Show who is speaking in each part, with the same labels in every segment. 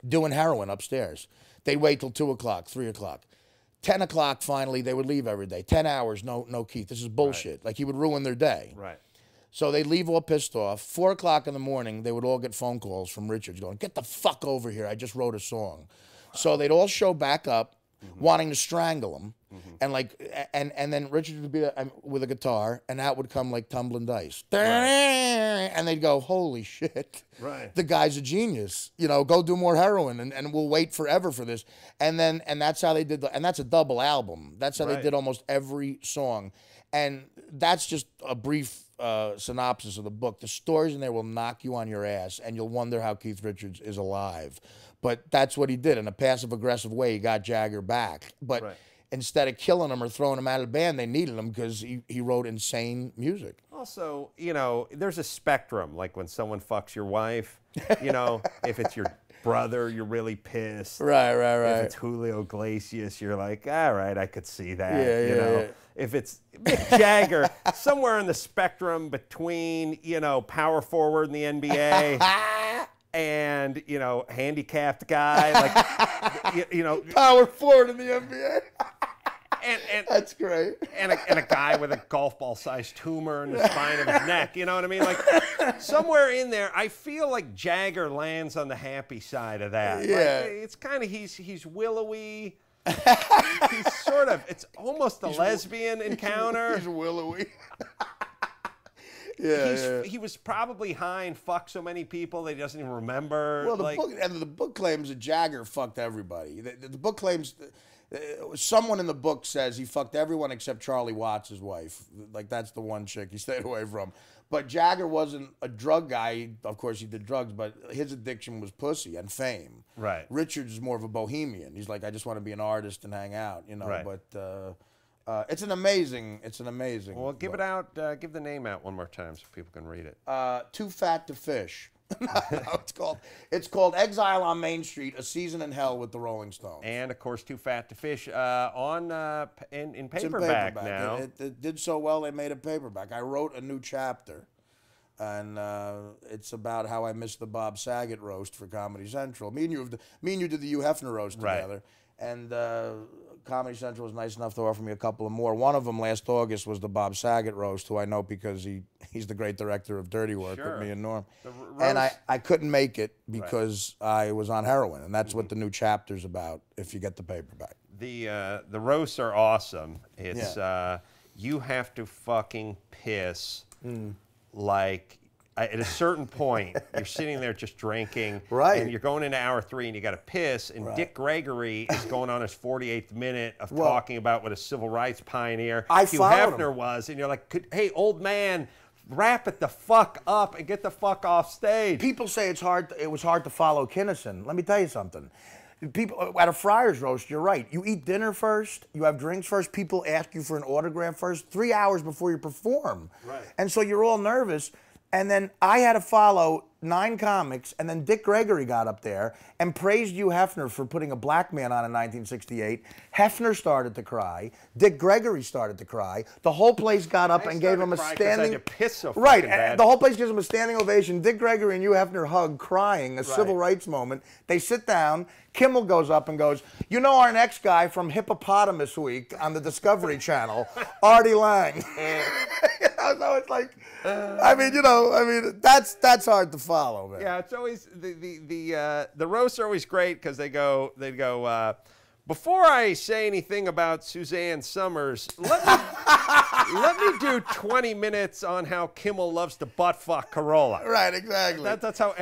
Speaker 1: doing heroin upstairs. They'd wait till 2 o'clock, 3 o'clock. 10 o'clock, finally, they would leave every day. 10 hours, no Keith. This is bullshit.
Speaker 2: Right.
Speaker 1: Like, he would ruin their day.
Speaker 2: Right.
Speaker 1: So they'd leave all pissed off. 4 o'clock in the morning, they would all get phone calls from Richards going, get the fuck over here. I just wrote a song. So they'd all show back up, wanting to strangle him. And like, and then Richards would be with a guitar, and out would come like tumbling dice. Right. And they'd go, holy shit.
Speaker 2: Right.
Speaker 1: The guy's a genius. You know, go do more heroin, and we'll wait forever for this. And that's how they did and that's a double album. That's how they did almost every song. And that's just a brief synopsis of the book. The stories in there will knock you on your ass, and you'll wonder how Keith Richards is alive. But that's what he did. In a passive-aggressive way, he got Jagger back. But instead of killing him or throwing him out of the band, they needed him because he wrote insane music.
Speaker 2: Also, you know, there's a spectrum. Like when someone fucks your wife, you know, if it's your brother, you're really pissed.
Speaker 1: Right.
Speaker 2: If it's Julio Iglesias, you're like, all right, I could see that. You know, if it's Mick Jagger, somewhere in the spectrum between, you know, power forward in the NBA and, you know, handicapped guy, like, you know,
Speaker 1: power forward in the NBA.
Speaker 2: And
Speaker 1: that's great.
Speaker 2: And a guy with a golf ball sized tumor in the spine of his neck. You know what I mean? Like somewhere in there, I feel like Jagger lands on the happy side of that.
Speaker 1: Yeah.
Speaker 2: Like, it's kind of he's willowy. He's sort of. It's almost a lesbian encounter.
Speaker 1: He's willowy.
Speaker 2: He was probably high and fucked so many people that he doesn't even remember.
Speaker 1: Well, the book claims that Jagger fucked everybody. The book claims. Someone in the book says he fucked everyone except Charlie Watts' wife. Like, that's the one chick he stayed away from. But Jagger wasn't a drug guy. Of course, he did drugs, but his addiction was pussy and fame.
Speaker 2: Right.
Speaker 1: Richards is more of a bohemian. He's like, I just want to be an artist and hang out, you know.
Speaker 2: Right.
Speaker 1: But it's an amazing.
Speaker 2: Well, give it out. Give the name out one more time so people can read it.
Speaker 1: Too Fat to Fish. No, it's called Exile on Main Street: A Season in Hell with the Rolling Stones.
Speaker 2: And of course, Too Fat to Fish in paperback now.
Speaker 1: It did so well they made a paperback. I wrote a new chapter, and it's about how I missed the Bob Saget roast for Comedy Central. Me and you did the Hugh Hefner roast together, and Comedy Central was nice enough to offer me a couple of more. One of them last August was the Bob Saget roast, who I know because he's the great director of Dirty Work with me and Norm. And I couldn't make it because I was on heroin, and that's what the new chapter's about if you get the paperback.
Speaker 2: The roasts are awesome. It's you have to fucking piss like at a certain point, you're sitting there just drinking, and you're going into hour 3, and you got to piss, and Dick Gregory is going on his 48th minute of talking about what a civil rights pioneer Hugh Hefner was, and you're like, hey, old man, wrap it the fuck up and get the fuck off stage.
Speaker 1: People say it was hard to follow Kinnison. Let me tell you something. People at a Friars roast, you're right. You eat dinner first, you have drinks first, people ask you for an autograph first, 3 hours before you perform. Right. And so you're all nervous. And then I had to follow 9 comics, and then Dick Gregory got up there and praised Hugh Hefner for putting a black man on in 1968. Hefner started to cry. Dick Gregory started to cry. The whole place got up and gave him a standing.
Speaker 2: I piss so
Speaker 1: right,
Speaker 2: bad.
Speaker 1: The whole place gives him a standing ovation. Dick Gregory and Hugh Hefner hug, crying, a civil rights moment. They sit down. Kimmel goes up and goes, you know our next guy from Hippopotamus Week on the Discovery Channel, Artie Lange. So it's like, that's hard to follow, man.
Speaker 2: Yeah, it's always the roasts are always great because they go before I say anything about Suzanne Summers, let me do 20 minutes on how Kimmel loves to butt fuck Carolla.
Speaker 1: Right, exactly.
Speaker 2: That's how.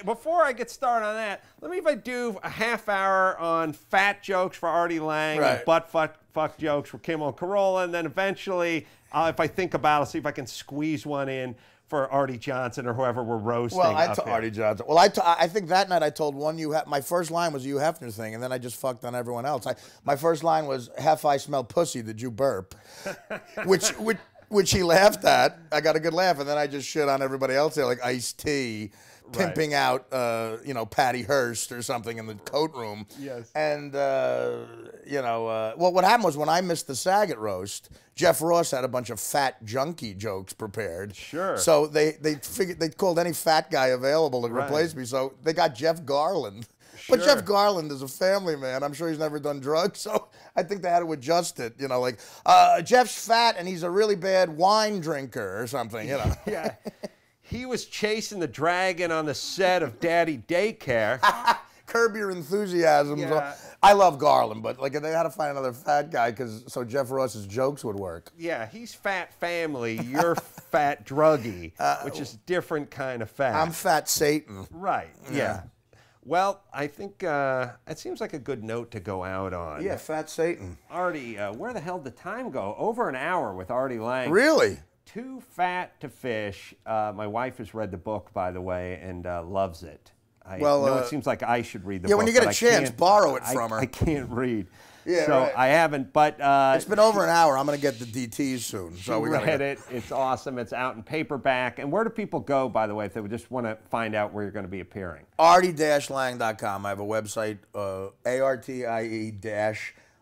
Speaker 2: Before I get started on that, let me do a half hour on fat jokes for Artie Lange and butt fuck jokes for Kimmel and Carolla, and then eventually, if I think about it, I'll see if I can squeeze one in for Artie Johnson or whoever we're roasting.
Speaker 1: Well, I told Artie Johnson. Well, I think that night I told one my first line was a Hugh Hefner thing, and then I just fucked on everyone else. My first line was, "Half I smell pussy, did you burp?" which he laughed at. I got a good laugh, and then I just shit on everybody else there, like Ice-T, pimping out, Patty Hearst or something in the coat room. Yes. And, well, what happened was when I missed the Saget roast, Jeff Ross had a bunch of fat junkie jokes prepared. Sure. So they figured they called any fat guy available to replace me. So they got Jeff Garland But Jeff Garland is a family man. I'm sure he's never done drugs, so I think they had to adjust it. You know, like Jeff's fat and he's a really bad wine drinker or something. You know.
Speaker 2: Yeah. He was chasing the dragon on the set of Daddy Daycare.
Speaker 1: Curb Your Enthusiasm.
Speaker 2: Yeah.
Speaker 1: I love Garland, but like they had to find another fat guy so Jeff Ross's jokes would work.
Speaker 2: Yeah, he's fat family. You're fat druggy, which is a different kind of fat.
Speaker 1: I'm fat Satan.
Speaker 2: Right. Yeah. Well, I think it seems like a good note to go out on.
Speaker 1: Yeah, fat Satan.
Speaker 2: Artie, where the hell did time go? Over an hour with Artie Lange.
Speaker 1: Really?
Speaker 2: Too Fat to Fish. My wife has read the book, by the way, and loves it. I know it seems like I should read the book.
Speaker 1: Yeah, when you get a chance, borrow it from her.
Speaker 2: I can't read.
Speaker 1: Yeah,
Speaker 2: so
Speaker 1: right.
Speaker 2: I haven't, but...
Speaker 1: it's been over an hour. I'm going to get the DTs soon. So we
Speaker 2: read it. It's awesome. It's out in paperback. And where do people go, by the way, if they would just want to find out where you're going to be appearing?
Speaker 1: Artie-Lange.com. I have a website, ARTIE-Lange,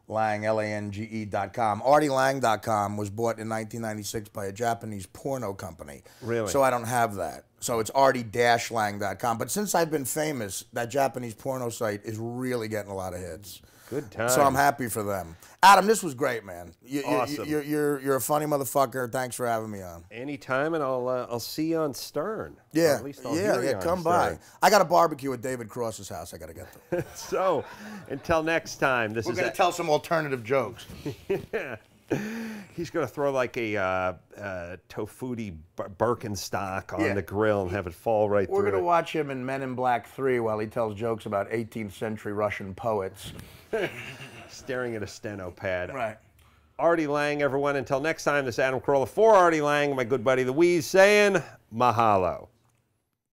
Speaker 1: LANGE.com. ArtieLange.com was bought in 1996 by a Japanese porno company.
Speaker 2: Really?
Speaker 1: So I don't have that. So it's Artie-Lange.com. But since I've been famous, that Japanese porno site is really getting a lot of hits.
Speaker 2: Good time.
Speaker 1: So I'm happy for them. Adam, this was great, man.
Speaker 2: Awesome.
Speaker 1: You're a funny motherfucker. Thanks for having me on.
Speaker 2: Anytime, and I'll see you on Stern.
Speaker 1: Yeah,
Speaker 2: or at least I'll hear you on
Speaker 1: come
Speaker 2: Stern.
Speaker 1: by. I got a barbecue at David Cross's house. I got to get to.
Speaker 2: So, until next time,
Speaker 1: We're going to tell some alternative jokes.
Speaker 2: Yeah. He's going to throw like a tofuti Birkenstock on the grill and have it fall right through.
Speaker 1: We're going to watch him in Men in Black 3 while he tells jokes about 18th century Russian poets.
Speaker 2: Staring at a steno pad.
Speaker 1: Right.
Speaker 2: Artie Lange, everyone. Until next time, this is Adam Carolla for Artie Lange, my good buddy Louise, saying mahalo.